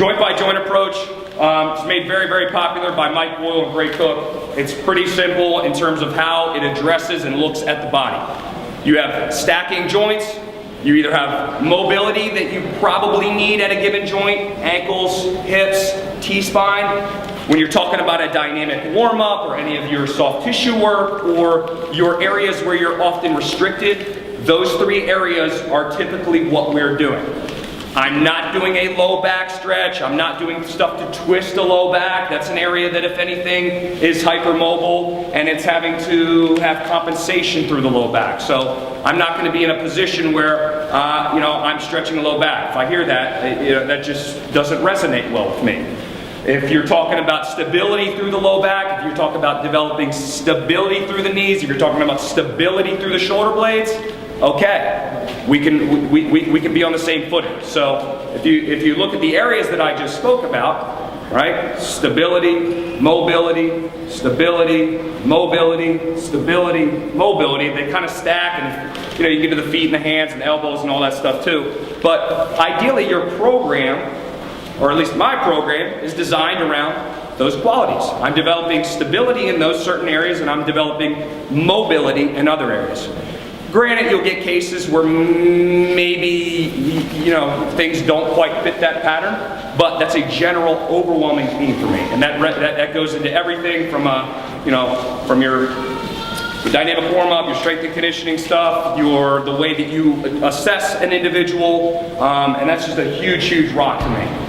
joint by joint approach. It's made very, very popular by Mike Boyle and Ray Cook. It's pretty simple in terms of how it addresses and looks at the body. You have stacking joints. You either have mobility that you probably need at a given joint, ankles, hips, T-spine. When you're talking about a dynamic warm-up or any of your soft tissue work or your areas where you're often restricted, those three areas are typically what we're doing. I'm not doing a low back stretch. I'm not doing stuff to twist the low back. That's an area that, if anything, is hypermobile, and it's having to have compensation through the low back. So I'm not going to be in a position where, I'm stretching the low back. If I hear that, that just doesn't resonate well with me. If you're talking about stability through the low back, if you're talking about developing stability through the knees, if you're talking about stability through the shoulder blades, okay, we can be on the same footing. So if you look at the areas that I just spoke about, right? Stability, mobility, stability, mobility, stability, mobility. They kind of stack, and you get to the feet and the hands and the elbows and all that stuff too. But ideally, your program, or at least my program, is designed around those qualities. I'm developing stability in those certain areas, and I'm developing mobility in other areas. Granted, you'll get cases where maybe, things don't quite fit that pattern, but that's a general overwhelming theme for me. And that goes into everything from, from your dynamic warm-up, your strength and conditioning stuff, the way that you assess an individual, and that's just a huge, huge rock to me.